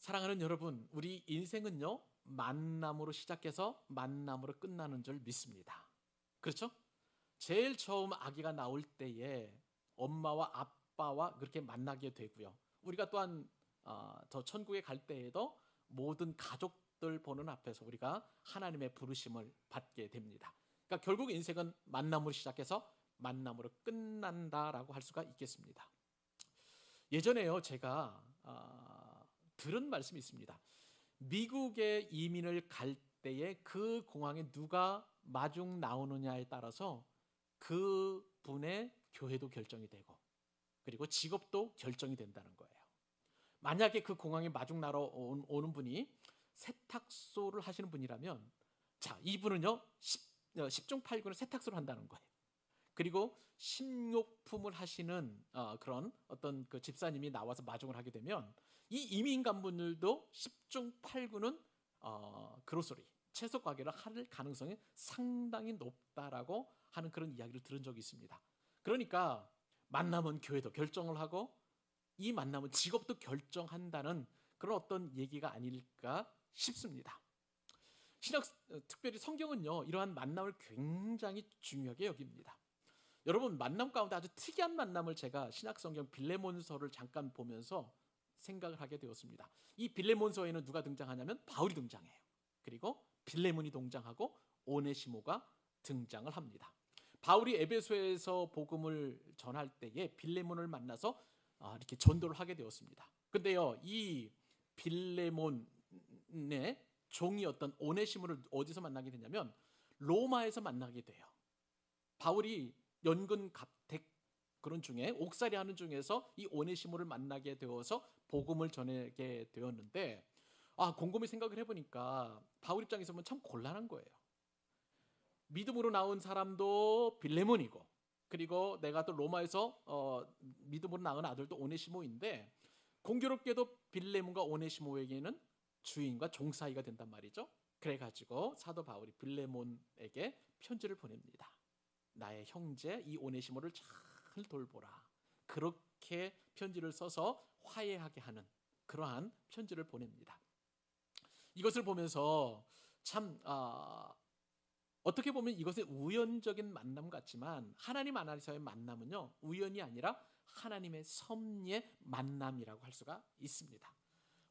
사랑하는 여러분, 우리 인생은요, 만남으로 시작해서 만남으로 끝나는 줄 믿습니다. 그렇죠? 제일 처음 아기가 나올 때에 엄마와 아빠와 그렇게 만나게 되고요. 우리가 또한 저 천국에 갈 때에도 모든 가족들 보는 앞에서 우리가 하나님의 부르심을 받게 됩니다. 그러니까 결국 인생은 만남으로 시작해서 만남으로 끝난다라고 할 수가 있겠습니다. 예전에요, 제가 들은 말씀이 있습니다. 미국에 이민을 갈 때에 그 공항에 누가 마중 나오느냐에 따라서 그 분의 교회도 결정이 되고 그리고 직업도 결정이 된다는 거예요. 만약에 그 공항에 마중 나러 오는 분이 세탁소를 하시는 분이라면, 자, 이분은요 10중 8구는 세탁소를 한다는 거예요. 그리고 식료품을 하시는 그런 어떤 그 집사님이 나와서 마중을 하게 되면 이 이민 간분들도 10중 8구는 그로서리 채소 가게를 할 가능성이 상당히 높다라고 하는 그런 이야기를 들은 적이 있습니다. 그러니까 만남은 교회도 결정을 하고 이 만남은 직업도 결정한다는 그런 어떤 얘기가 아닐까 싶습니다. 신약 특별히 성경은요 이러한 만남을 굉장히 중요하게 여깁니다. 여러분, 만남 가운데 아주 특이한 만남을 제가 신약성경 빌레몬서를 잠깐 보면서 생각을 하게 되었습니다. 이 빌레몬서에는 누가 등장하냐면 바울이 등장해요. 그리고 빌레몬이 등장하고 오네시모가 등장을 합니다. 바울이 에베소에서 복음을 전할 때에 빌레몬을 만나서 이렇게 전도를 하게 되었습니다. 근데요, 이 빌레몬의 종이었던 오네시모를 어디서 만나게 되냐면 로마에서 만나게 돼요. 바울이 연근 갑택 그런 중에 옥살이 하는 중에서 이 오네시모를 만나게 되어서 복음을 전하게 되었는데, 곰곰이 생각을 해보니까 바울 입장에서 보면 참 곤란한 거예요. 믿음으로 나온 사람도 빌레몬이고 그리고 내가 또 로마에서 믿음으로 낳은 아들도 오네시모인데, 공교롭게도 빌레몬과 오네시모에게는 주인과 종 사이가 된단 말이죠. 그래가지고 사도 바울이 빌레몬에게 편지를 보냅니다. 나의 형제 이 오네시모를 잘 돌보라. 그렇게 편지를 써서 화해하게 하는 그러한 편지를 보냅니다. 이것을 보면서 참 어떻게 보면 이것은 우연적인 만남 같지만 하나님 안에서의 만남은요 우연이 아니라 하나님의 섭리의 만남이라고 할 수가 있습니다.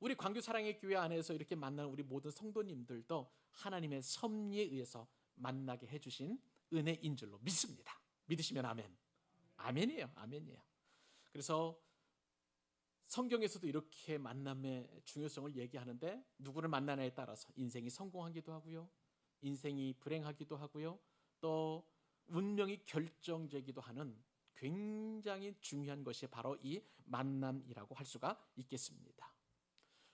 우리 광교 사랑의 교회 안에서 이렇게 만나는 우리 모든 성도님들도 하나님의 섭리에 의해서 만나게 해주신 은혜인 줄로 믿습니다. 믿으시면 아멘. 아멘이에요. 아멘이에요. 그래서 성경에서도 이렇게 만남의 중요성을 얘기하는데, 누구를 만나냐에 따라서 인생이 성공하기도 하고요, 인생이 불행하기도 하고요, 또 운명이 결정되기도 하는 굉장히 중요한 것이 바로 이 만남이라고 할 수가 있겠습니다.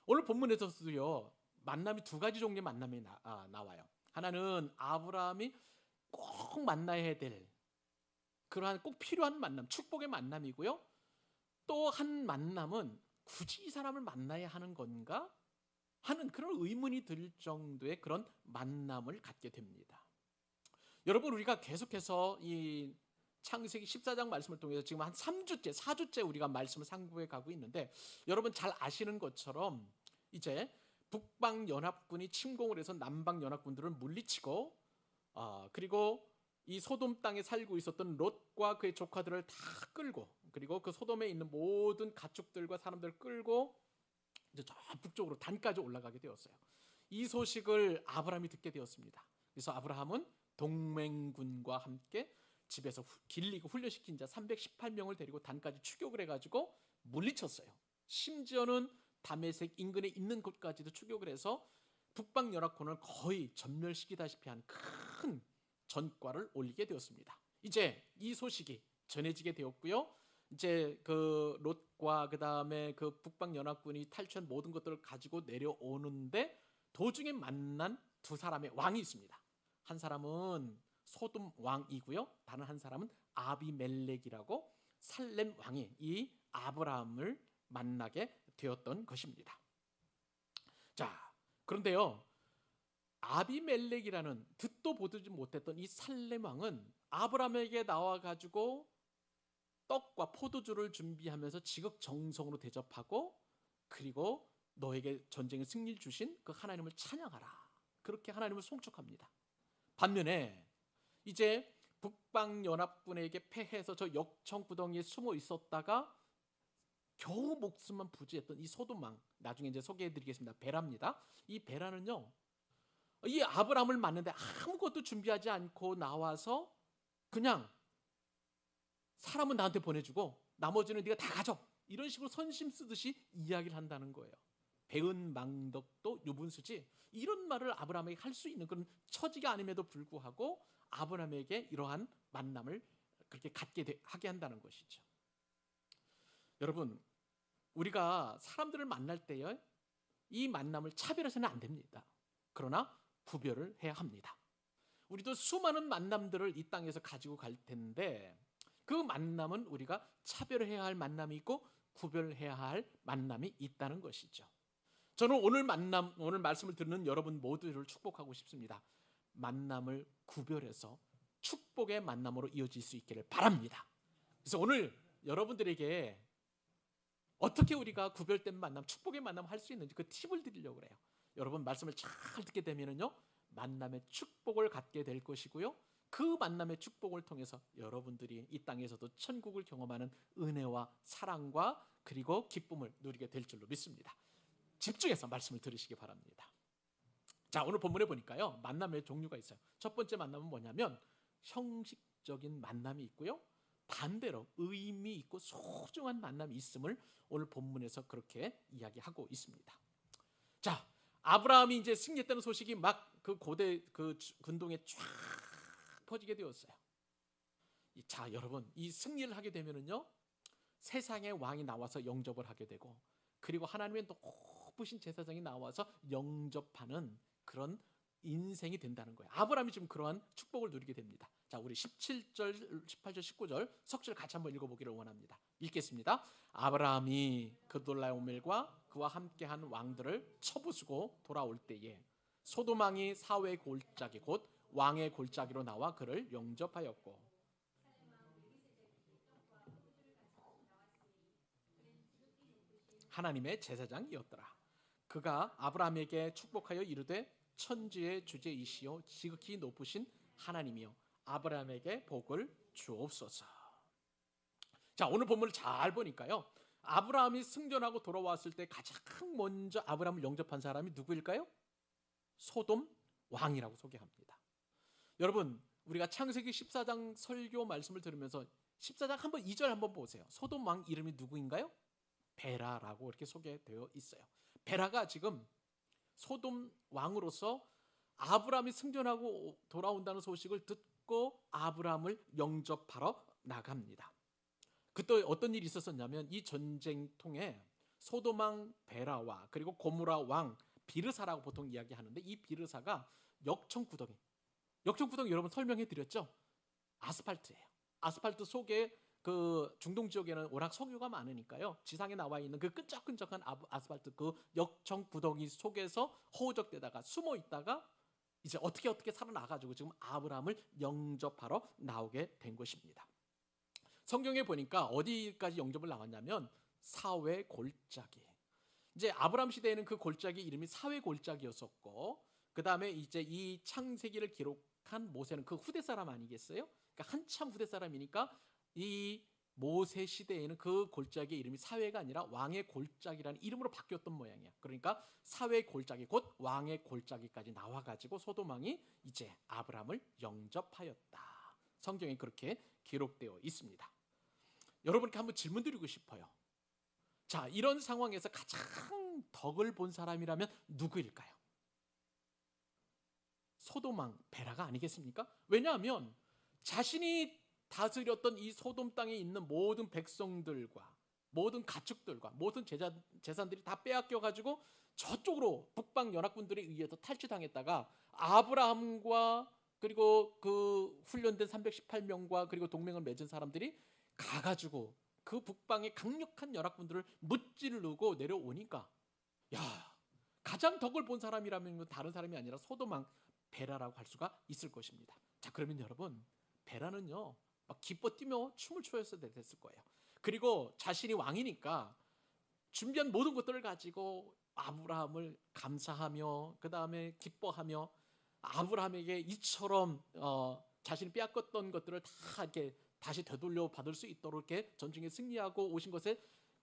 오늘 본문에서도요 만남이 두 가지 종류의 만남이 나와요. 하나는 아브라함이 꼭 만나야 될 그러한 꼭 필요한 만남, 축복의 만남이고요. 또 한 만남은 굳이 이 사람을 만나야 하는 건가 하는 그런 의문이 들 정도의 그런 만남을 갖게 됩니다. 여러분, 우리가 계속해서 이 창세기 14장 말씀을 통해서 지금 한 3주째, 4주째 우리가 말씀을 상고해 가고 있는데, 여러분 잘 아시는 것처럼 이제 북방연합군이 침공을 해서 남방연합군들을 물리치고 그리고 이 소돔 땅에 살고 있었던 롯과 그의 조카들을 다 끌고, 그리고 그 소돔에 있는 모든 가축들과 사람들을 끌고 이제 저 북쪽으로 단까지 올라가게 되었어요. 이 소식을 아브라함이 듣게 되었습니다. 그래서 아브라함은 동맹군과 함께 집에서 길리고 훈련시킨 자 318명을 데리고 단까지 추격을 해가지고 물리쳤어요. 심지어는 다메섹 인근에 있는 곳까지도 추격을 해서 북방연합군을 거의 전멸시키다시피 한 큰 전과를 올리게 되었습니다. 이제 이 소식이 전해지게 되었고요. 이제 그 롯과 그 다음에 그 북방연합군이 탈취한 모든 것들을 가지고 내려오는데 도중에 만난 두 사람의 왕이 있습니다. 한 사람은 소돔 왕이고요, 다른 한 사람은 아비멜렉이라고 살렘 왕이 이 아브라함을 만나게 되었던 것입니다. 자, 그런데요, 아비멜렉이라는 듣도 보지 못했던 이 살렘 왕은 아브라함에게 나와가지고 떡과 포도주를 준비하면서 지극정성으로 대접하고, 그리고 너에게 전쟁의 승리를 주신 그 하나님을 찬양하라. 그렇게 하나님을 송축합니다. 반면에 이제 북방연합군에게 패해서 저 역청구덩이에 숨어 있었다가 겨우 목숨만 부지했던 이 소돔왕, 나중에 이제 소개해드리겠습니다. 베라입니다. 이 베라는요, 이 아브라함을 만났는데 아무것도 준비하지 않고 나와서 그냥 사람은 나한테 보내주고 나머지는 네가 다 가져, 이런 식으로 선심 쓰듯이 이야기를 한다는 거예요. 배은 망덕도 유분수지, 이런 말을 아브라함에게 할 수 있는 그런 처지가 아님에도 불구하고 아브라함에게 이러한 만남을 그렇게 하게 한다는 것이죠. 여러분, 우리가 사람들을 만날 때에 이 만남을 차별해서는 안 됩니다. 그러나 구별을 해야 합니다. 우리도 수많은 만남들을 이 땅에서 가지고 갈 텐데 그 만남은 우리가 차별해야 할 만남이 있고 구별해야 할 만남이 있다는 것이죠. 저는 오늘 말씀을 듣는 여러분 모두를 축복하고 싶습니다. 만남을 구별해서 축복의 만남으로 이어질 수 있기를 바랍니다. 그래서 오늘 여러분들에게 어떻게 우리가 구별된 만남, 축복의 만남 할 수 있는지 그 팁을 드리려고 그래요. 여러분 말씀을 잘 듣게 되면요, 만남의 축복을 갖게 될 것이고요, 그 만남의 축복을 통해서 여러분들이 이 땅에서도 천국을 경험하는 은혜와 사랑과 그리고 기쁨을 누리게 될 줄로 믿습니다. 집중해서 말씀을 들으시기 바랍니다. 자, 오늘 본문에 보니까요, 만남의 종류가 있어요. 첫 번째 만남은 뭐냐면 형식적인 만남이 있고요, 반대로 의미 있고 소중한 만남이 있음을 오늘 본문에서 그렇게 이야기하고 있습니다. 자, 아브라함이 이제 승리했다는 소식이 막 그 고대 그 근동에 쫙 퍼지게 되었어요. 자, 여러분, 이 승리를 하게 되면은요, 세상의 왕이 나와서 영접을 하게 되고, 그리고 하나님의 높으신 제사장이 나와서 영접하는 그런 인생이 된다는 거예요. 아브라함이 지금 그러한 축복을 누리게 됩니다. 자, 우리 17절, 18절, 19절 석절 같이 한번 읽어보기를 원합니다. 읽겠습니다. 아브라함이 그돌라오멜과 그와 함께한 왕들을 쳐부수고 돌아올 때에 소돔왕이 사회의 골짜기 곧 왕의 골짜기로 나와 그를 영접하였고, 하나님의 제사장이었더라. 그가 아브라함에게 축복하여 이르되 천지의 주제이시오 지극히 높으신 하나님이여 아브라함에게 복을 주옵소서. 자, 오늘 본문을 잘 보니까요, 아브라함이 승전하고 돌아왔을 때 가장 먼저 아브라함을 영접한 사람이 누구일까요? 소돔 왕이라고 소개합니다. 여러분, 우리가 창세기 14장 설교 말씀을 들으면서 14장 한번 2절 한번 보세요. 소돔 왕 이름이 누구인가요? 베라라고 이렇게 소개되어 있어요. 베라가 지금 소돔 왕으로서 아브라함이 승전하고 돌아온다는 소식을 듣고 아브라함을 영접하러 나갑니다. 그때 어떤 일이 있었었냐면 이 전쟁통에 소돔 왕 베라와 그리고 고무라 왕 비르사라고 보통 이야기하는데, 이 비르사가 역청구덩이 여러분 설명해 드렸죠? 아스팔트예요. 아스팔트 속에 그 중동 지역에는 워낙 석유가 많으니까요, 지상에 나와 있는 그 끈적끈적한 아스팔트 그 역청구덩이 속에서 허우적대다가 숨어 있다가 이제 어떻게 살아나가지고 지금 아브라함을 영접하러 나오게 된 것입니다. 성경에 보니까 어디까지 영접을 나왔냐면 사회 골짜기. 이제 아브라함 시대에는 그 골짜기 이름이 사회 골짜기였었고, 그 다음에 이제 이 창세기를 기록한 모세는 그 후대 사람 아니겠어요? 그러니까 한참 후대 사람이니까 이 모세 시대에는 그 골짜기의 이름이 사회가 아니라 왕의 골짜기라는 이름으로 바뀌었던 모양이야. 그러니까 사회 골짜기 곧 왕의 골짜기까지 나와가지고 소돔 왕이 이제 아브라함을 영접하였다. 성경에 그렇게 기록되어 있습니다. 여러분께 한번 질문 드리고 싶어요. 자, 이런 상황에서 가장 덕을 본 사람이라면 누구일까요? 소돔 왕 베라가 아니겠습니까? 왜냐하면 자신이 다스렸던 이 소돔 땅에 있는 모든 백성들과 모든 가축들과 모든 재산들이 다 빼앗겨가지고 저쪽으로 북방 연합군들에 의해서 탈취당했다가 아브라함과 그리고 그 훈련된 318명과 그리고 동맹을 맺은 사람들이 가가지고 그 북방의 강력한 연합군들을 무찌르고 내려오니까, 야, 가장 덕을 본 사람이라면 다른 사람이 아니라 소돔 왕 베라라고 할 수가 있을 것입니다. 자, 그러면 여러분, 베라는요 막 기뻐 뛰며 춤을 춰였어야 됐을 거예요. 그리고 자신이 왕이니까 준비한 모든 것들을 가지고 아브라함을 감사하며 그 다음에 기뻐하며 아브라함에게 이처럼 자신이 빼앗겼던 것들을 다 이렇게 다시 되돌려 받을 수 있도록 이렇게 전쟁에 승리하고 오신 것에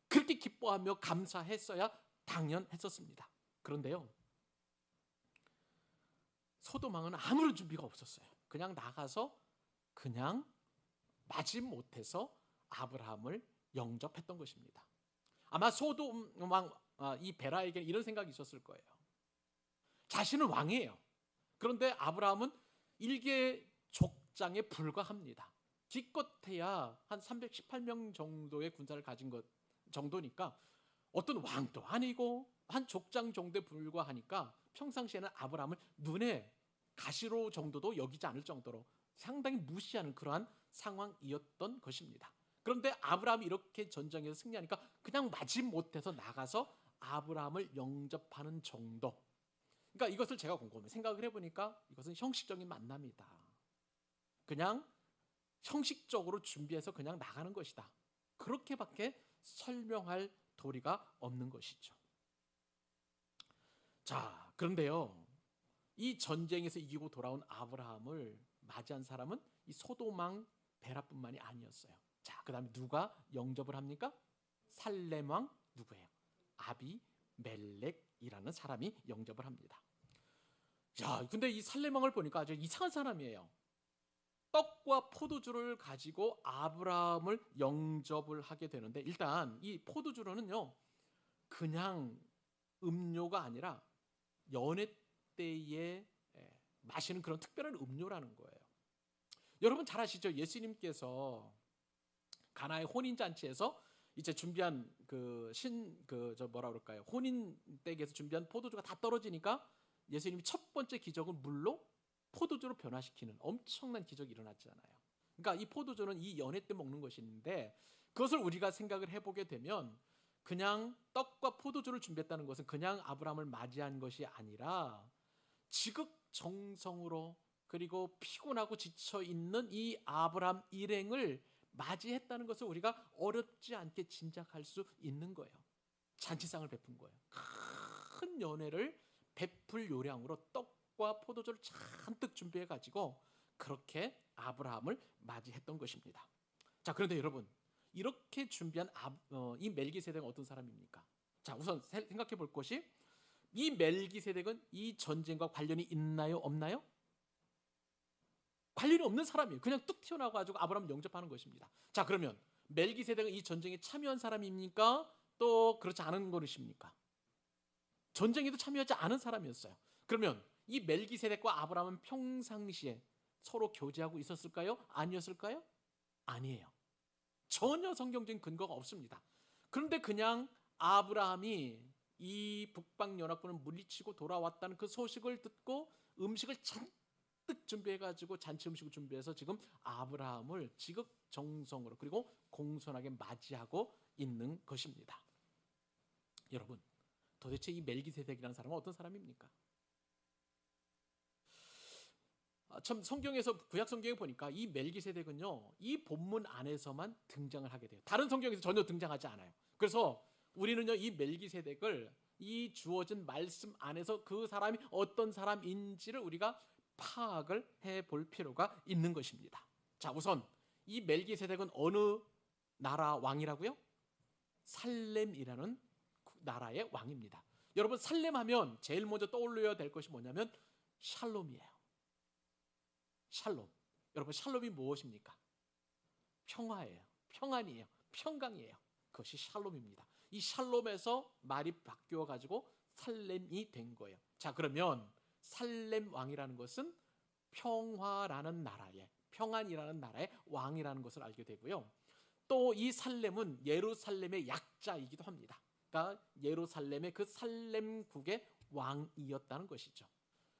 그렇게 기뻐하며 감사했어야 당연했었습니다. 그런데요, 소돔왕은 아무런 준비가 없었어요. 그냥 나가서 그냥 마지못해서 아브라함을 영접했던 것입니다. 아마 소돔 왕 이 베라에게 이런 생각이 있었을 거예요. 자신은 왕이에요. 그런데 아브라함은 일개 족장에 불과합니다. 기껏해야 한 318명 정도의 군사를 가진 것 정도니까 어떤 왕도 아니고 한 족장 정도에 불과하니까 평상시에는 아브라함을 눈에 가시로 정도도 여기지 않을 정도로 상당히 무시하는 그러한 상황이었던 것입니다. 그런데 아브라함이 이렇게 전쟁에서 승리하니까 그냥 마지못해서 나가서 아브라함을 영접하는 정도. 그러니까 이것을 제가 곰곰이 생각을 해보니까 이것은 형식적인 만남이다. 그냥 형식적으로 준비해서 그냥 나가는 것이다. 그렇게밖에 설명할 도리가 없는 것이죠. 자, 그런데요, 이 전쟁에서 이기고 돌아온 아브라함을 맞이한 사람은 이 소돔왕 베라뿐만이 아니었어요. 자, 그 다음에 누가 영접을 합니까? 살렘왕 누구예요? 아비멜렉이라는 사람이 영접을 합니다. 자, 근데 이 살렘왕을 보니까 아주 이상한 사람이에요. 떡과 포도주를 가지고 아브라함을 영접을 하게 되는데, 일단 이 포도주로는요, 그냥 음료가 아니라 연애 때에 마시는 그런 특별한 음료라는 거예요. 여러분 잘 아시죠? 예수님께서 가나의 혼인 잔치에서 이제 준비한 혼인 댁에서 준비한 포도주가 다 떨어지니까 예수님이 첫 번째 기적은 물로 포도주로 변화시키는 엄청난 기적이 일어났잖아요. 그러니까 이 포도주는 이 연회 때 먹는 것인데, 그것을 우리가 생각을 해보게 되면 그냥 떡과 포도주를 준비했다는 것은 그냥 아브라함을 맞이한 것이 아니라 지극정성으로 그리고 피곤하고 지쳐있는 이 아브라함 일행을 맞이했다는 것을 우리가 어렵지 않게 짐작할 수 있는 거예요. 잔치상을 베푼 거예요. 큰 연회를 베풀 요량으로 떡과 포도주를 잔뜩 준비해가지고 그렇게 아브라함을 맞이했던 것입니다. 자, 그런데 여러분, 이렇게 준비한 이 멜기세덱은 어떤 사람입니까? 자, 우선 생각해 볼 것이, 이 멜기세덱은 이 전쟁과 관련이 있나요, 없나요? 관련이 없는 사람이에요. 그냥 뚝 튀어나와가지고 아브라함 영접하는 것입니다. 자, 그러면 멜기세덱은 이 전쟁에 참여한 사람입니까? 또 그렇지 않은 것입니까? 전쟁에도 참여하지 않은 사람이었어요. 그러면 이 멜기세덱과 아브라함은 평상시에 서로 교제하고 있었을까요? 아니었을까요? 아니에요. 전혀 성경적인 근거가 없습니다. 그런데 그냥 아브라함이 이 북방연합군을 물리치고 돌아왔다는 그 소식을 듣고 음식을 잔뜩 준비해가지고 잔치 음식을 준비해서 지금 아브라함을 지극정성으로 그리고 공손하게 맞이하고 있는 것입니다. 여러분, 도대체 이 멜기세덱이라는 사람은 어떤 사람입니까? 참, 성경에서 구약 성경에 보니까 이 멜기세덱은요, 이 본문 안에서만 등장을 하게 돼요. 다른 성경에서 전혀 등장하지 않아요. 그래서 우리는요, 이 멜기세덱을 이 주어진 말씀 안에서 그 사람이 어떤 사람인지를 우리가 파악을 해볼 필요가 있는 것입니다. 자, 우선 이 멜기세덱은 어느 나라 왕이라고요? 살렘이라는 나라의 왕입니다. 여러분, 살렘하면 제일 먼저 떠올려야 될 것이 뭐냐면 샬롬이에요. 샬롬. 여러분, 샬롬이 무엇입니까? 평화예요. 평안이에요. 평강이에요. 그것이 샬롬입니다. 이 샬롬에서 말이 바뀌어 가지고 살렘이 된 거예요. 자, 그러면 살렘 왕이라는 것은 평화라는 나라의, 평안이라는 나라의 왕이라는 것을 알게 되고요. 또 이 살렘은 예루살렘의 약자이기도 합니다. 그러니까 예루살렘의 그 살렘국의 왕이었다는 것이죠.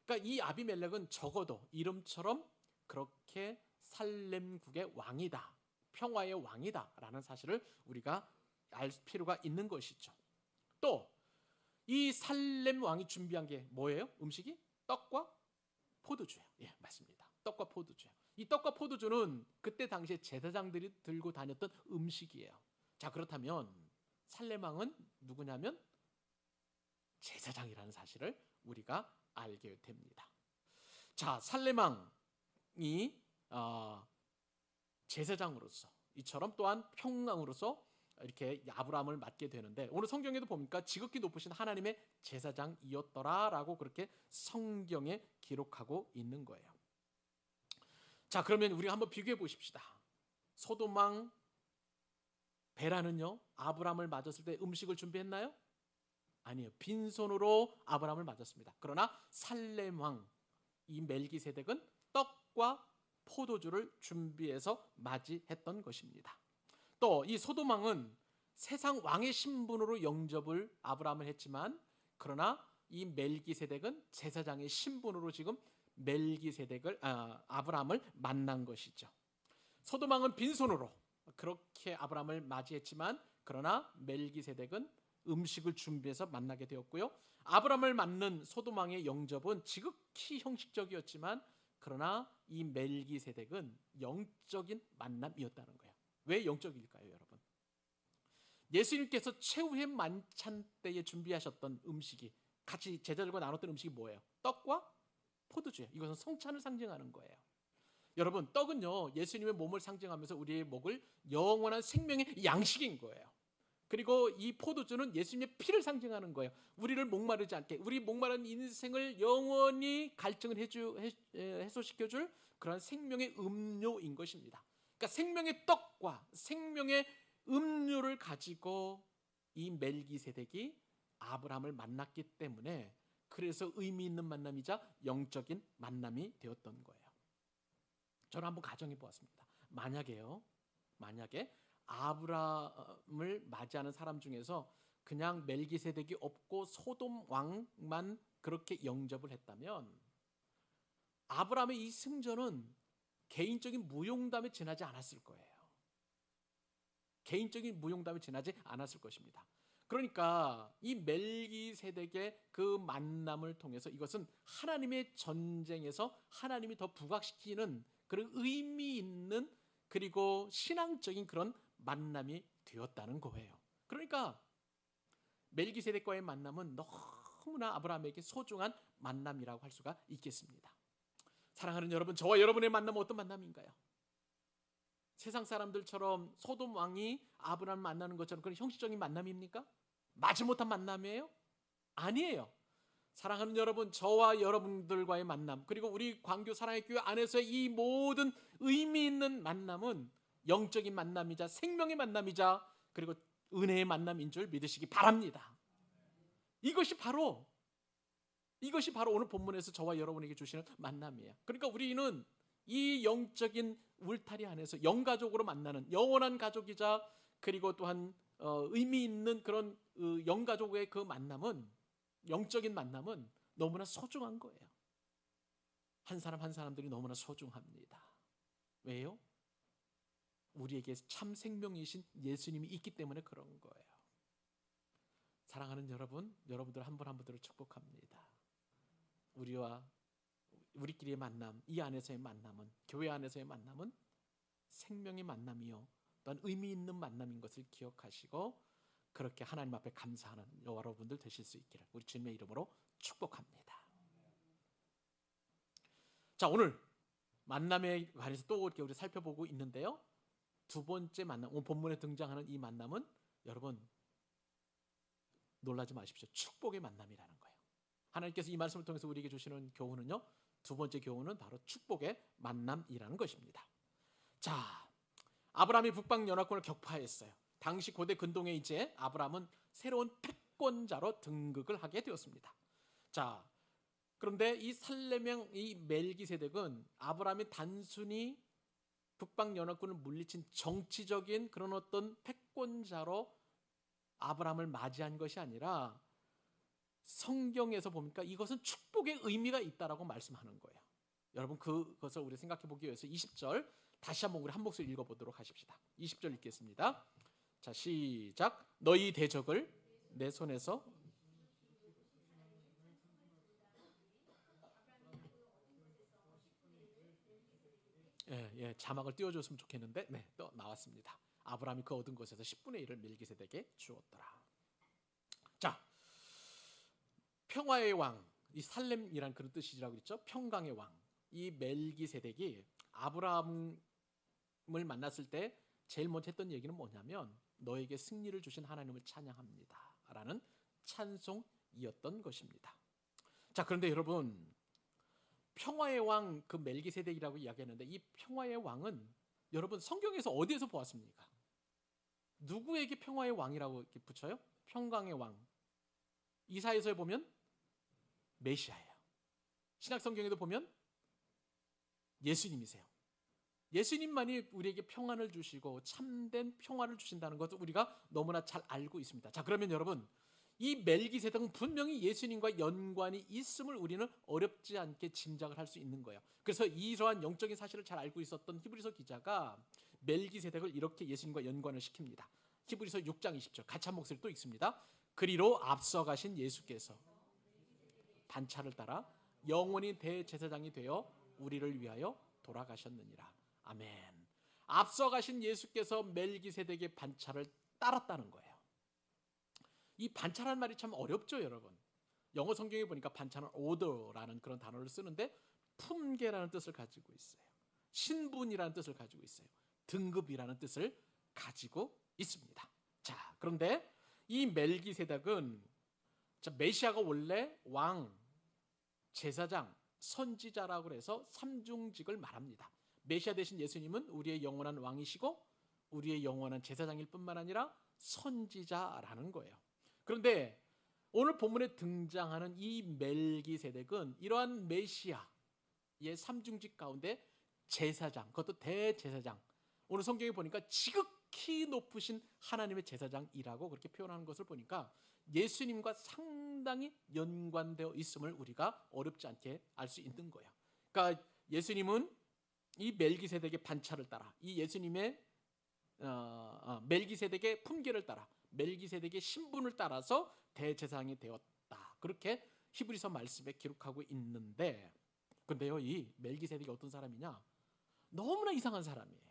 그러니까 이 아비멜렉은 적어도 이름처럼 그렇게 살렘국의 왕이다, 평화의 왕이다라는 사실을 우리가 알 필요가 있는 것이죠. 또 이 살렘 왕이 준비한 게 뭐예요? 음식이 떡과 포도주예요. 예, 맞습니다. 떡과 포도주예요. 이 떡과 포도주는 그때 당시에 제사장들이 들고 다녔던 음식이에요. 자, 그렇다면 살렘 왕은 누구냐면 제사장이라는 사실을 우리가 알게 됩니다. 자, 살레망이 제사장으로서 이처럼 또한 평강으로서 이렇게 아브라함을 맡게 되는데, 오늘 성경에도 보니까 지극히 높으신 하나님의 제사장이었더라라고 그렇게 성경에 기록하고 있는 거예요. 자, 그러면 우리가 한번 비교해 보십시다. 소돔 왕 베라는요, 아브라함을 맞았을 때 음식을 준비했나요? 아니에요. 빈손으로 아브라함을 맞았습니다. 그러나 살렘 왕 이 멜기세덱은 떡과 포도주를 준비해서 맞이했던 것입니다. 또 이 소돔 왕은 세상 왕의 신분으로 영접을 아브라함을 했지만, 그러나 이 멜기세덱은 제사장의 신분으로 지금 아브라함을 만난 것이죠. 소돔 왕은 빈손으로 그렇게 아브라함을 맞이했지만, 그러나 멜기세덱은 음식을 준비해서 만나게 되었고요. 아브라함을 맞는 소돔 왕의 영접은 지극히 형식적이었지만, 그러나 이 멜기세덱은 영적인 만남이었다는 거예요. 왜 영적일까요, 여러분? 예수님께서 최후의 만찬 때에 준비하셨던 음식이, 같이 제자들과 나눴던 음식이 뭐예요? 떡과 포도주예요. 이것은 성찬을 상징하는 거예요. 여러분, 떡은요, 예수님의 몸을 상징하면서 우리의 목을 영원한 생명의 양식인 거예요. 그리고 이 포도주는 예수님의 피를 상징하는 거예요. 우리를 목마르지 않게, 우리 목마른 인생을 영원히 갈증을 해소시켜줄 그런 생명의 음료인 것입니다. 그러니까 생명의 떡과 생명의 음료를 가지고 이 멜기세덱이 아브라함을 만났기 때문에, 그래서 의미 있는 만남이자 영적인 만남이 되었던 거예요. 저는 한번 가정해 보았습니다. 만약에 아브라함을 맞이하는 사람 중에서 그냥 멜기세덱이 없고 소돔 왕만 그렇게 영접을 했다면, 아브라함의 이 승전은 개인적인 무용담에 지나지 않았을 거예요. 개인적인 무용담에 지나지 않았을 것입니다. 그러니까 이 멜기세덱의 그 만남을 통해서 이것은 하나님의 전쟁에서 하나님이 더 부각시키는 그런 의미 있는, 그리고 신앙적인 그런 만남이 되었다는 거예요. 그러니까 멜기세덱과의 만남은 너무나 아브라함에게 소중한 만남이라고 할 수가 있겠습니다. 사랑하는 여러분, 저와 여러분의 만남은 어떤 만남인가요? 세상 사람들처럼 소돔 왕이 아브라함을 만나는 것처럼 그런 형식적인 만남입니까? 마지못한 만남이에요? 아니에요. 사랑하는 여러분, 저와 여러분들과의 만남, 그리고 우리 광교 사랑의 교회 안에서의 이 모든 의미 있는 만남은 영적인 만남이자 생명의 만남이자 그리고 은혜의 만남인 줄 믿으시기 바랍니다. 이것이 바로 오늘 본문에서 저와 여러분에게 주시는 만남이에요. 그러니까 우리는 이 영적인 울타리 안에서 영가족으로 만나는 영원한 가족이자, 그리고 또한 의미 있는 그런 영가족의 그 만남은, 영적인 만남은 너무나 소중한 거예요. 한 사람 한 사람들이 너무나 소중합니다. 왜요? 우리에게 참 생명이신 예수님이 있기 때문에 그런 거예요. 사랑하는 여러분, 여러분들 한 분 한 분들을 축복합니다. 우리끼리의 만남, 이 안에서의 만남은, 교회 안에서의 만남은 생명의 만남이요, 또한 의미 있는 만남인 것을 기억하시고 그렇게 하나님 앞에 감사하는 여러분들 되실 수 있기를 우리 주님의 이름으로 축복합니다. 자, 오늘 만남에 관해서 또 이렇게 우리 살펴보고 있는데요. 두 번째 만남, 오늘 본문에 등장하는 이 만남은, 여러분 놀라지 마십시오. 축복의 만남이라는 거예요. 하나님께서 이 말씀을 통해서 우리에게 주시는 교훈은요, 두 번째 교훈은 바로 축복의 만남이라는 것입니다. 자, 아브라함이 북방 연합군을 격파했어요. 당시 고대 근동에 이제 아브라함은 새로운 패권자로 등극을 하게 되었습니다. 자, 그런데 이 살레명, 이 멜기세덱은 아브라함이 단순히 북방 연합군을 물리친 정치적인 그런 어떤 패권자로 아브라함을 맞이한 것이 아니라, 성경에서 보니까 이것은 축복의 의미가 있다라고 말씀하는 거예요. 여러분, 그것을 우리 생각해 보기 위해서 20절 다시 한번 우리 한 목소리 읽어보도록 하십시다. 20절 읽겠습니다. 자, 시작. 너희 대적을 내 손에서 자막을 띄워줬으면 좋겠는데, 또 나왔습니다. 아브라함이 그 얻은 것에서 10분의 1을 멜기세덱에게 주었더라. 자, 평화의 왕, 이 살렘이란 그런 뜻이라고 그랬죠. 평강의 왕. 이 멜기세덱이 아브라함을 만났을 때 제일 먼저 했던 얘기는 뭐냐면 너에게 승리를 주신 하나님을 찬양합니다 라는 찬송이었던 것입니다. 자, 그런데 여러분, 평화의 왕 그 멜기세덱이라고 이야기했는데 이 평화의 왕은 여러분 성경에서 어디에서 보았습니까? 누구에게 평화의 왕이라고 이렇게 붙여요? 평강의 왕. 이사야서에 보면 메시아예요. 신약 성경에도 보면 예수님이세요. 예수님만이 우리에게 평안을 주시고 참된 평화를 주신다는 것을 우리가 너무나 잘 알고 있습니다. 자, 그러면 여러분, 이 멜기세덱은 분명히 예수님과 연관이 있음을 우리는 어렵지 않게 짐작을 할 수 있는 거예요. 그래서 이러한 영적인 사실을 잘 알고 있었던 히브리서 기자가 멜기세덱을 이렇게 예수님과 연관을 시킵니다. 히브리서 6장 20절 같이 한 목소리 또 읽습니다. 그리로 앞서가신 예수께서 반차를 따라 영원히 대제사장이 되어 우리를 위하여 돌아가셨느니라. 아멘. 앞서가신 예수께서 멜기세덱의 반차를 따랐다는 거예요. 이 반차라는 말이 참 어렵죠, 여러분. 영어 성경에 보니까 반차는 order라는 그런 단어를 쓰는데 품계라는 뜻을 가지고 있어요. 신분이라는 뜻을 가지고 있어요. 등급이라는 뜻을 가지고 있습니다. 자, 그런데 이 멜기세덱은 메시아가 원래 왕, 제사장, 선지자라고 해서 삼중직을 말합니다. 메시아 대신 예수님은 우리의 영원한 왕이시고 우리의 영원한 제사장일 뿐만 아니라 선지자라는 거예요. 그런데 오늘 본문에 등장하는 이 멜기세덱은 이러한 메시아의 삼중직 가운데 제사장, 그것도 대제사장. 오늘 성경에 보니까 지극히 높으신 하나님의 제사장이라고 그렇게 표현하는 것을 보니까 예수님과 상당히 연관되어 있음을 우리가 어렵지 않게 알 수 있는 거예요. 그러니까 예수님은 이 멜기세덱의 반차를 따라 이 예수님의 멜기세덱의 품계를 따라 멜기세덱의 신분을 따라서 대제사장이 되었다. 그렇게 히브리서 말씀에 기록하고 있는데, 근데요, 이 멜기세덱이 어떤 사람이냐? 너무나 이상한 사람이에요.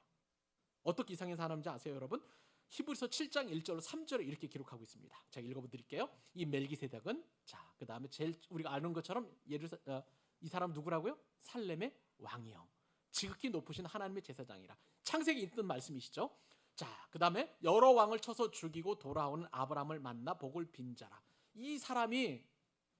어떻게 이상한 사람인지 아세요, 여러분? 히브리서 7장 1절로 3절에 이렇게 기록하고 있습니다. 제가 읽어드릴게요. 이 멜기세덱은 그 다음에 제일 우리가 아는 것처럼 이 사람 누구라고요? 살렘의 왕이요. 지극히 높으신 하나님의 제사장이라. 창세기에 있던 말씀이시죠. 자, 그 다음에 여러 왕을 쳐서 죽이고 돌아오는 아브라함을 만나 복을 빈 자라. 이 사람이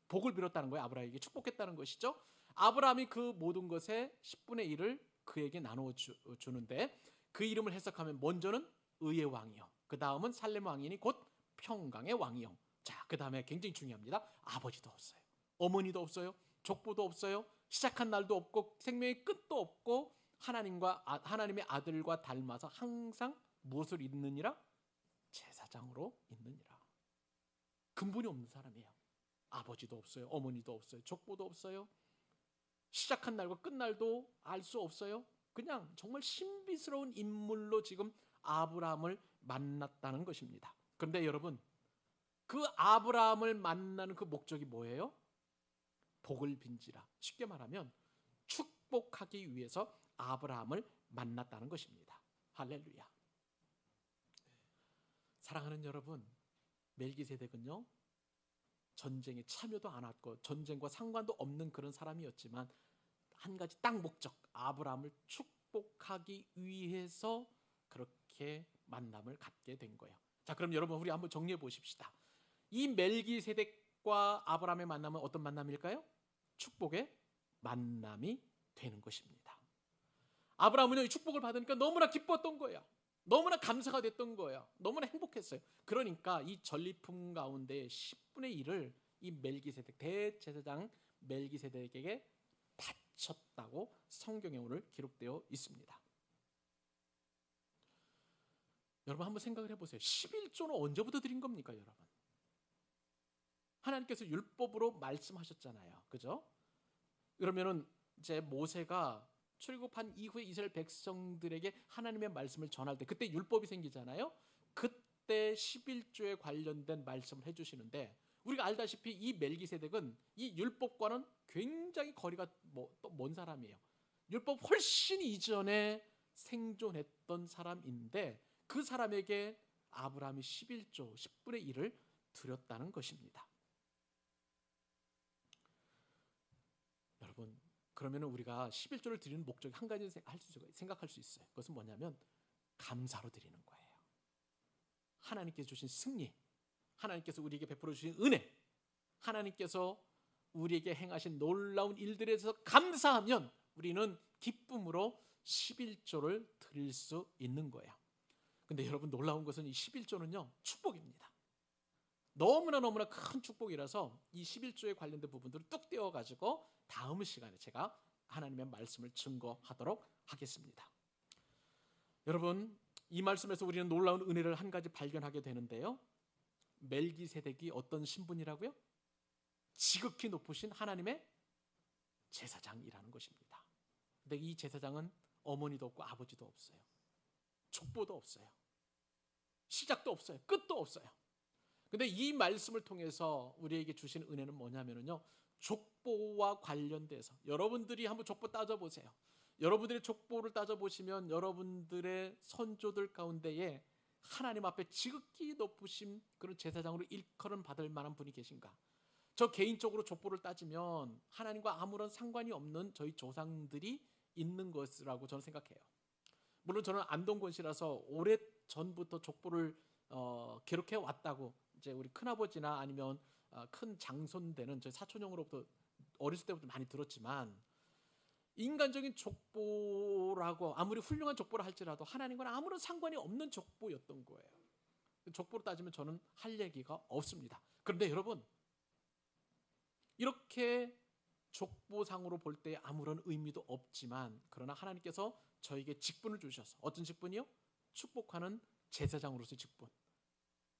복을 빌었다는 거예요. 아브라함에게 축복했다는 것이죠. 아브라함이 그 모든 것의 10분의 1을 그에게 나누어 주는데 그 이름을 해석하면 먼저는 의의 왕이요. 그 다음은 살렘 왕이니 곧 평강의 왕이요. 자, 그 다음에 굉장히 중요합니다. 아버지도 없어요. 어머니도 없어요. 족보도 없어요. 시작한 날도 없고 생명의 끝도 없고 하나님의 아들과 닮아서 항상 무엇을 있느니라? 제사장으로 있느니라. 근본이 없는 사람이에요. 아버지도 없어요. 어머니도 없어요. 족보도 없어요. 시작한 날과 끝날도 알 수 없어요. 그냥 정말 신비스러운 인물로 지금 아브라함을 만났다는 것입니다. 그런데 여러분, 그 아브라함을 만나는 그 목적이 뭐예요? 복을 빈지라. 쉽게 말하면 축복하기 위해서 아브라함을 만났다는 것입니다. 할렐루야. 사랑하는 여러분, 멜기세덱은요, 전쟁에 참여도 안 했고 전쟁과 상관도 없는 그런 사람이었지만 한 가지 딱 목적, 아브라함을 축복하기 위해서 그렇게 만남을 갖게 된 거예요. 자, 그럼 여러분, 우리 한번 정리해 보십시다. 이 멜기세덱과 아브라함의 만남은 어떤 만남일까요? 축복의 만남이 되는 것입니다. 아브라함은 이 축복을 받으니까 너무나 기뻤던 거예요. 너무나 감사가 됐던 거예요. 너무나 행복했어요. 그러니까 이 전리품 가운데 10분의 1을 이 멜기세덱, 대제사장 멜기세덱에게 바쳤다고 성경에 오늘 기록되어 있습니다. 여러분, 한번 생각을 해보세요. 11조는 언제부터 드린 겁니까, 여러분? 하나님께서 율법으로 말씀하셨잖아요. 그죠? 그러면은 이제 모세가 출애굽한 이후에 이스라엘 백성들에게 하나님의 말씀을 전할 때 그때 율법이 생기잖아요. 그때 11조에 관련된 말씀을 해주시는데 우리가 알다시피 이 멜기세덱은 이 율법과는 굉장히 거리가 먼 사람이에요. 율법 훨씬 이전에 생존했던 사람인데 그 사람에게 아브라함이 11조 10분의 1을 드렸다는 것입니다. 그러면 우리가 11조를 드리는 목적이 한 가지 생각할 수 있어요. 그것은 뭐냐면 감사로 드리는 거예요. 하나님께서 주신 승리, 하나님께서 우리에게 베풀어 주신 은혜, 하나님께서 우리에게 행하신 놀라운 일들에 대해서 감사하면 우리는 기쁨으로 11조를 드릴 수 있는 거예요. 근데 여러분, 놀라운 것은 이 11조는요 축복입니다. 너무나 큰 축복이라서 이 11조에 관련된 부분들을 뚝 떼어가지고 다음 시간에 제가 하나님의 말씀을 증거하도록 하겠습니다. 여러분, 이 말씀에서 우리는 놀라운 은혜를 한 가지 발견하게 되는데요, 멜기세덱이 어떤 신분이라고요? 지극히 높으신 하나님의 제사장이라는 것입니다. 근데 이 제사장은 어머니도 없고 아버지도 없어요. 족보도 없어요. 시작도 없어요. 끝도 없어요. 근데 이 말씀을 통해서 우리에게 주신 은혜는 뭐냐면요, 족보와 관련돼서 여러분들이 한번 족보 따져보세요. 여러분들의 족보를 따져보시면 여러분들의 선조들 가운데에 하나님 앞에 지극히 높으신 그런 제사장으로 일컬음 받을 만한 분이 계신가? 저 개인적으로 족보를 따지면 하나님과 아무런 상관이 없는 저희 조상들이 있는 것이라고 저는 생각해요. 물론 저는 안동권 씨라서 오래 전부터 족보를 기록해 왔다고 이제 우리 큰아버지나 아니면 큰 장손되는 저희 사촌형으로부터 어렸을 때부터 많이 들었지만, 인간적인 족보라고 아무리 훌륭한 족보라 할지라도 하나님과는 아무런 상관이 없는 족보였던 거예요. 족보로 따지면 저는 할 얘기가 없습니다. 그런데 여러분, 이렇게 족보상으로 볼 때 아무런 의미도 없지만, 그러나 하나님께서 저에게 직분을 주셔서, 어떤 직분이요? 축복하는 제사장으로서의 직분,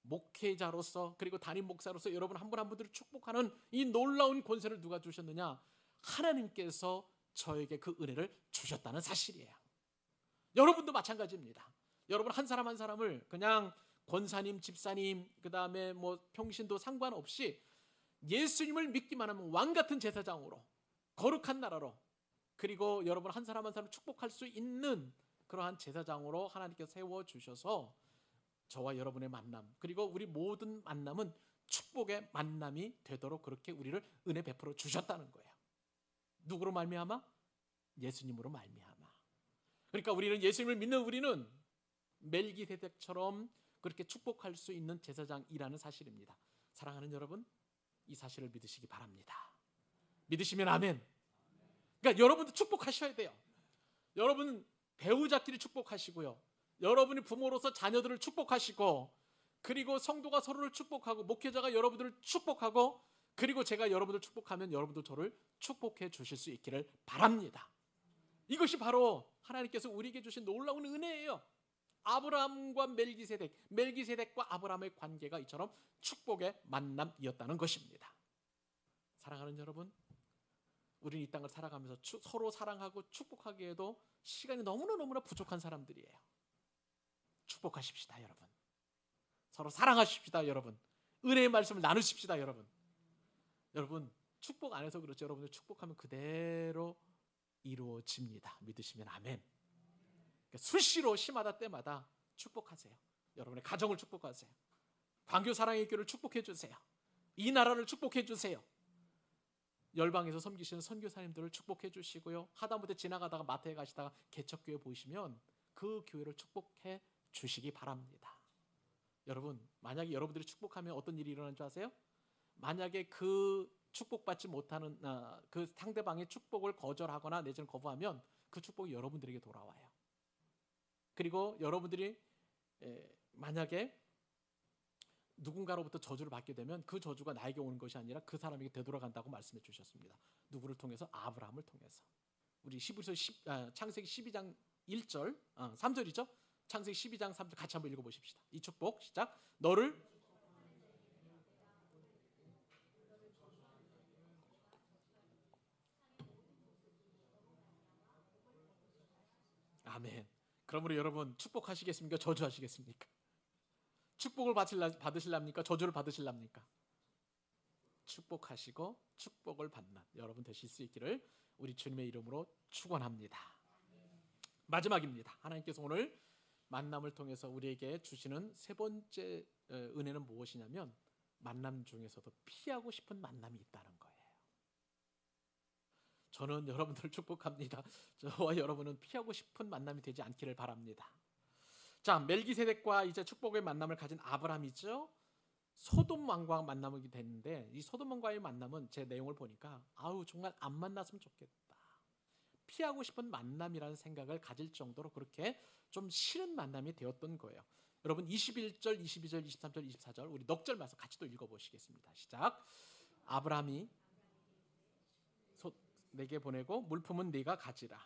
목회자로서, 그리고 담임 목사로서 여러분 한 분 한 분들을 축복하는 이 놀라운 권세를 누가 주셨느냐? 하나님께서 저에게 그 은혜를 주셨다는 사실이에요. 여러분도 마찬가지입니다. 여러분 한 사람 한 사람을 그냥 권사님, 집사님, 그 다음에 뭐 평신도 상관없이 예수님을 믿기만 하면 왕같은 제사장으로, 거룩한 나라로, 그리고 여러분 한 사람 한 사람을 축복할 수 있는 그러한 제사장으로 하나님께서 세워주셔서 저와 여러분의 만남, 그리고 우리 모든 만남은 축복의 만남이 되도록 그렇게 우리를 은혜 베풀어 주셨다는 거예요. 누구로 말미암아? 예수님으로 말미암아. 그러니까 우리는, 예수님을 믿는 우리는 멜기세덱처럼 그렇게 축복할 수 있는 제사장이라는 사실입니다. 사랑하는 여러분, 이 사실을 믿으시기 바랍니다. 믿으시면 아멘. 그러니까 여러분도 축복하셔야 돼요. 여러분 배우자끼리 축복하시고요, 여러분이 부모로서 자녀들을 축복하시고, 그리고 성도가 서로를 축복하고, 목회자가 여러분들을 축복하고, 그리고 제가 여러분들 축복하면 여러분도 저를 축복해 주실 수 있기를 바랍니다. 이것이 바로 하나님께서 우리에게 주신 놀라운 은혜예요. 아브라함과 멜기세덱과 아브라함의 관계가 이처럼 축복의 만남이었다는 것입니다. 사랑하는 여러분, 우리는 이 땅을 살아가면서 서로 사랑하고 축복하기에도 시간이 너무나 부족한 사람들이에요. 축복하십시다 여러분. 서로 사랑하십시다 여러분. 은혜의 말씀을 나누십시다 여러분. 여러분 축복 안 해서 그렇죠. 여러분들 축복하면 그대로 이루어집니다. 믿으시면 아멘. 그러니까 수시로 시마다 때마다 축복하세요. 여러분의 가정을 축복하세요. 광교 사랑의 교회를 축복해 주세요. 이 나라를 축복해 주세요. 열방에서 섬기시는 선교사님들을 축복해 주시고요, 하다못해 지나가다가 마트에 가시다가 개척교회 보시면 그 교회를 축복해 주시기 바랍니다. 여러분, 만약에 여러분들이 축복하면 어떤 일이 일어나는 줄 아세요? 만약에 그 축복받지 못하는 그 상대방의 축복을 거절하거나 내지는 거부하면 그 축복이 여러분들에게 돌아와요. 그리고 여러분들이 만약에 누군가로부터 저주를 받게 되면 그 저주가 나에게 오는 것이 아니라 그 사람에게 되돌아간다고 말씀해 주셨습니다. 누구를 통해서? 아브라함을 통해서. 우리 창세기 12장 1절 3절이죠. 창세기 12장 3절 같이 한번 읽어보십시다. 이 축복 시작. 너를 아멘. 그러므로 여러분 축복하시겠습니까? 저주하시겠습니까? 축복을 받으실랍니까? 저주를 받으실랍니까? 축복하시고 축복을 받는 여러분 되실 수 있기를 우리 주님의 이름으로 축원합니다. 마지막입니다. 하나님께서 오늘 만남을 통해서 우리에게 주시는 세 번째 은혜는 무엇이냐면, 만남 중에서도 피하고 싶은 만남이 있다는 거예요. 저는 여러분들을 축복합니다. 저와 여러분은 피하고 싶은 만남이 되지 않기를 바랍니다. 자, 멜기세덱과 이제 축복의 만남을 가진 아브라함이죠. 소돔 왕과 만남이 됐는데 이 소돔 왕과의 만남은 제 내용을 보니까 아우 정말 안 만났으면 좋겠다. 피하고 싶은 만남이라는 생각을 가질 정도로 그렇게 좀 싫은 만남이 되었던 거예요. 여러분 21절, 22절, 23절, 24절 우리 넉절 말씀 같이 또 읽어보시겠습니다. 시작. 아브라함이 내게 보내고 물품은 네가 가지라.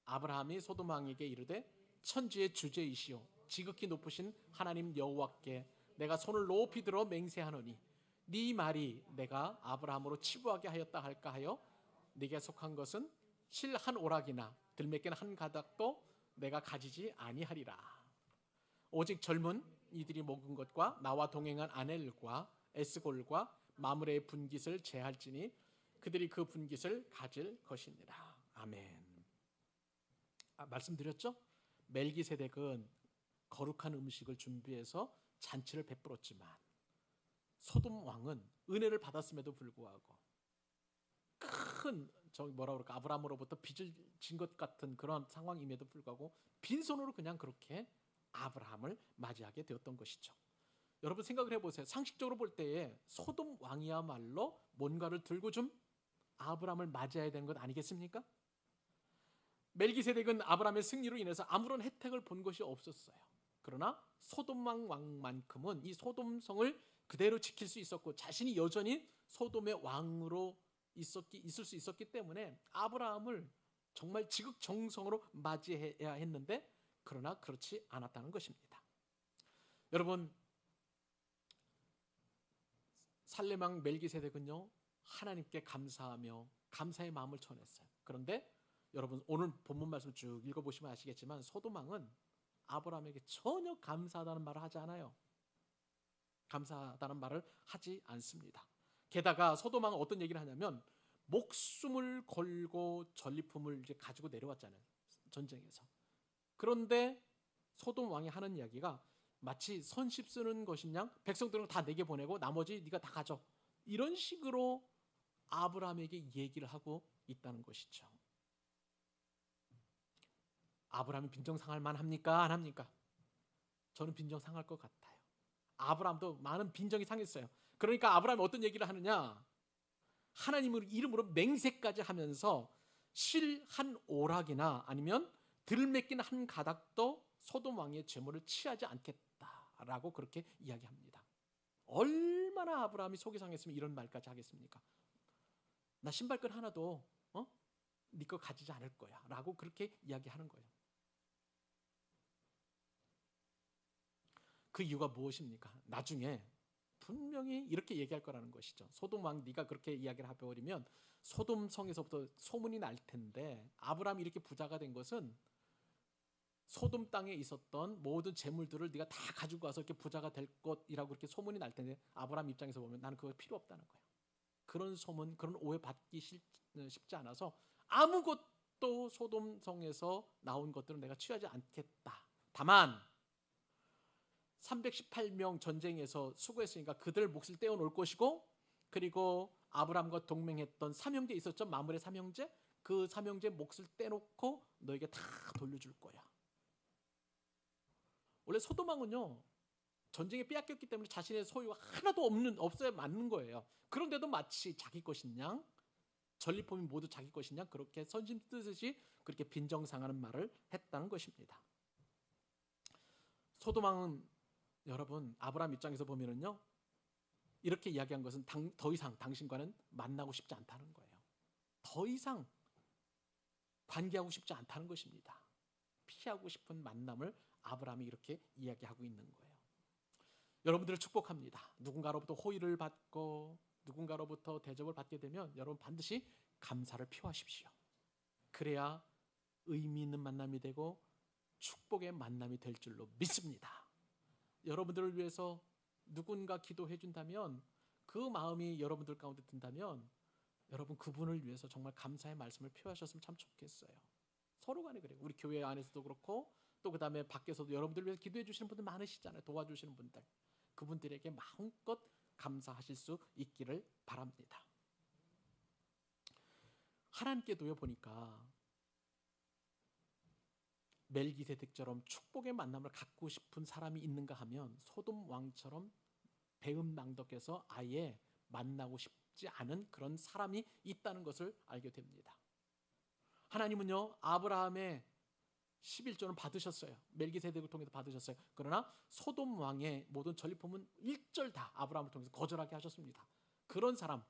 아브라함이 소돔 왕에게 이르되 천지의 주제이시오 지극히 높으신 하나님 여호와께 내가 손을 높이 들어 맹세하노니 네 말이 내가 아브라함으로 치부하게 하였다 할까 하여 네게 속한 것은 실 한 오락이나 들매끈 한 가닥도 내가 가지지 아니하리라. 오직 젊은 이들이 먹은 것과 나와 동행한 아넬과 에스골과 마므레의 분깃을 제할지니 그들이 그 분깃을 가질 것이니라. 아멘. 말씀드렸죠? 멜기세덱은 거룩한 음식을 준비해서 잔치를 베풀었지만 소돔 왕은 은혜를 받았음에도 불구하고 큰 아브라함으로부터 빚을 진 것 같은 그런 상황임에도 불구하고 빈손으로 그냥 그렇게 아브라함을 맞이하게 되었던 것이죠. 여러분 생각을 해보세요. 상식적으로 볼 때에 소돔 왕이야말로 뭔가를 들고 좀 아브라함을 맞이해야 되는 것 아니겠습니까? 멜기세덱은 아브라함의 승리로 인해서 아무런 혜택을 본 것이 없었어요. 그러나 소돔 왕만큼은 이 소돔성을 그대로 지킬 수 있었고 자신이 여전히 소돔의 왕으로 있을 수 있었기 때문에 아브라함을 정말 지극정성으로 맞이해야 했는데 그러나 그렇지 않았다는 것입니다. 여러분 살렘왕 멜기세덱은요 하나님께 감사하며 감사의 마음을 전했어요. 그런데 여러분 오늘 본문 말씀 쭉 읽어보시면 아시겠지만 소돔 왕은 아브라함에게 전혀 감사하다는 말을 하지 않아요. 감사하다는 말을 하지 않습니다. 게다가 소돔 왕은 어떤 얘기를 하냐면 목숨을 걸고 전리품을 이제 가지고 내려왔잖아요. 전쟁에서. 그런데 소돔 왕이 하는 이야기가 마치 선십 쓰는 것이냐 백성들은 다 내게 보내고 나머지 네가 다 가져. 이런 식으로 아브라함에게 얘기를 하고 있다는 것이죠. 아브라함이 빈정상할 만합니까? 안 합니까? 저는 빈정상할 것 같아요. 아브라함도 많은 빈정이 상했어요. 그러니까 아브라함이 어떤 얘기를 하느냐? 하나님의 이름으로 맹세까지 하면서 실 한 오락이나 아니면 들매낀 한 가닥도 소돔 왕의 재물을 취하지 않겠다라고 그렇게 이야기합니다. 얼마나 아브라함이 속이 상했으면 이런 말까지 하겠습니까? 나 신발끈 하나도 네 거 가지지 않을 거야 라고 그렇게 이야기하는 거예요. 그 이유가 무엇입니까? 나중에 분명히 이렇게 얘기할 거라는 것이죠. 소돔 왕 네가 그렇게 이야기를 해버리면 소돔 성에서부터 소문이 날 텐데 아브라함이 이렇게 부자가 된 것은 소돔 땅에 있었던 모든 재물들을 네가 다 가지고 와서 이렇게 부자가 될 것이라고 그렇게 소문이 날 텐데 아브라함 입장에서 보면 나는 그거 필요 없다는 거예요. 그런 소문, 그런 오해 받기 쉽지 않아서 아무것도 소돔 성에서 나온 것들은 내가 취하지 않겠다. 다만 318명 전쟁에서 수고했으니까 그들 몫을 떼어놓을 것이고 그리고 아브라함과 동맹했던 삼형제 있었죠. 마므레 삼형제. 그 삼형제 몫을 떼놓고 너에게 다 돌려줄 거야. 원래 소돔 왕은요 전쟁에 빼앗겼기 때문에 자신의 소유가 하나도 없어야 맞는 거예요. 그런데도 마치 자기 것인 양 전리품이 모두 자기 것인 양 그렇게 선심 뜨듯이 그렇게 빈정상하는 말을 했다는 것입니다. 소돔 왕은 여러분 아브라함 입장에서 보면은요 이렇게 이야기한 것은 더 이상 당신과는 만나고 싶지 않다는 거예요. 더 이상 관계하고 싶지 않다는 것입니다. 피하고 싶은 만남을 아브라함이 이렇게 이야기하고 있는 거예요. 여러분들을 축복합니다. 누군가로부터 호의를 받고 누군가로부터 대접을 받게 되면 여러분 반드시 감사를 표하십시오. 그래야 의미 있는 만남이 되고 축복의 만남이 될 줄로 믿습니다. 여러분들을 위해서 누군가 기도해 준다면 그 마음이 여러분들 가운데 든다면 여러분 그분을 위해서 정말 감사의 말씀을 표하셨으면 참 좋겠어요. 서로 간에 그래요. 우리 교회 안에서도 그렇고 또 그다음에 밖에서도 여러분들을 위해서 기도해 주시는 분들 많으시잖아요. 도와주시는 분들. 그분들에게 마음껏 감사하실 수 있기를 바랍니다. 하나님께도요 보니까 멜기세덱처럼 축복의 만남을 갖고 싶은 사람이 있는가 하면 소돔 왕처럼 배은망덕해서 아예 만나고 싶지 않은 그런 사람이 있다는 것을 알게 됩니다. 하나님은요 아브라함의 11조는 받으셨어요. 멜기세덱을 통해서 받으셨어요. 그러나 소돔 왕의 모든 전리품은 일절 다 아브라함을 통해서 거절하게 하셨습니다. 그런 사람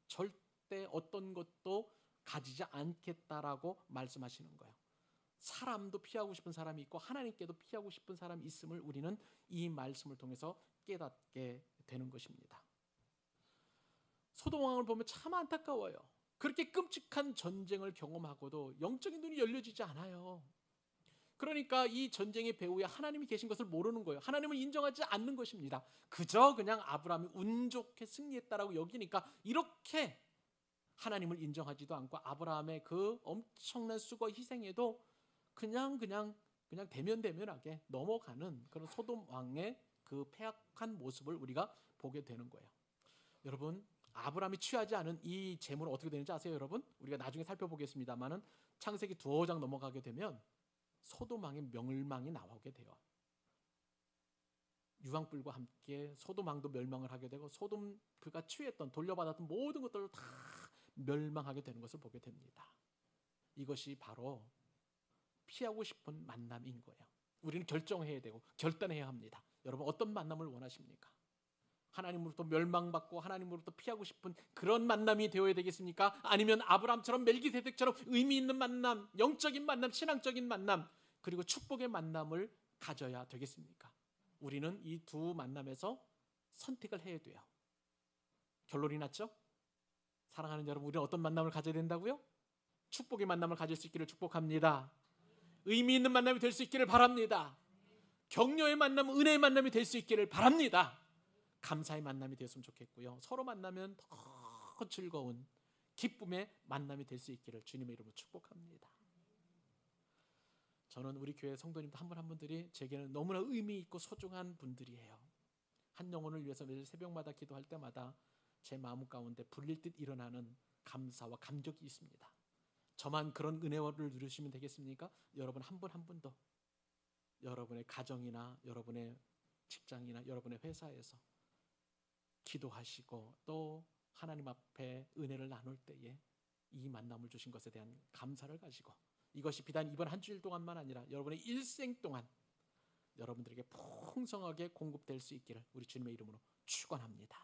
절대 어떤 것도 가지지 않겠다라고 말씀하시는 거예요. 사람도 피하고 싶은 사람이 있고 하나님께도 피하고 싶은 사람이 있음을 우리는 이 말씀을 통해서 깨닫게 되는 것입니다. 소돔 왕을 보면 참 안타까워요. 그렇게 끔찍한 전쟁을 경험하고도 영적인 눈이 열려지지 않아요. 그러니까 이 전쟁의 배후에 하나님이 계신 것을 모르는 거예요. 하나님을 인정하지 않는 것입니다. 그저 그냥 아브라함이 운 좋게 승리했다라고 여기니까 이렇게 하나님을 인정하지도 않고 아브라함의 그 엄청난 수고 희생에도 그냥 대면대면하게 넘어가는 그런 소돔 왕의 그 패악한 모습을 우리가 보게 되는 거예요. 여러분, 아브라함이 취하지 않은 이 재물은 어떻게 되는지 아세요, 여러분? 우리가 나중에 살펴보겠습니다만은 창세기 2장 넘어가게 되면 소돔 왕의 멸망이 나오게 돼요. 유황불과 함께 소돔 왕도 멸망을 하게 되고 소돔 그가 취했던 돌려받았던 모든 것들을 다 멸망하게 되는 것을 보게 됩니다. 이것이 바로 피하고 싶은 만남인 거예요. 우리는 결정해야 되고 결단해야 합니다. 여러분 어떤 만남을 원하십니까? 하나님으로부터 멸망받고 하나님으로부터 피하고 싶은 그런 만남이 되어야 되겠습니까? 아니면 아브라함처럼 멜기세덱처럼 의미 있는 만남, 영적인 만남, 신앙적인 만남, 그리고 축복의 만남을 가져야 되겠습니까? 우리는 이 두 만남에서 선택을 해야 돼요. 결론이 났죠? 사랑하는 여러분, 우리는 어떤 만남을 가져야 된다고요? 축복의 만남을 가질 수 있기를 축복합니다. 의미 있는 만남이 될 수 있기를 바랍니다. 격려의 만남, 은혜의 만남이 될 수 있기를 바랍니다. 감사의 만남이 되었으면 좋겠고요. 서로 만나면 더 즐거운 기쁨의 만남이 될 수 있기를 주님의 이름으로 축복합니다. 저는 우리 교회 성도님들 한 분 한 분들이 제게는 너무나 의미 있고 소중한 분들이에요. 한 영혼을 위해서 매일 새벽마다 기도할 때마다 제 마음 가운데 불릴 듯 일어나는 감사와 감격이 있습니다. 저만 그런 은혜를 누리시면 되겠습니까? 여러분 한 분 한 분도 여러분의 가정이나 여러분의 직장이나 여러분의 회사에서 기도하시고 또 하나님 앞에 은혜를 나눌 때에 이 만남을 주신 것에 대한 감사를 가지고 이것이 비단 이번 한 주일 동안만 아니라 여러분의 일생 동안 여러분들에게 풍성하게 공급될 수 있기를 우리 주님의 이름으로 축원합니다.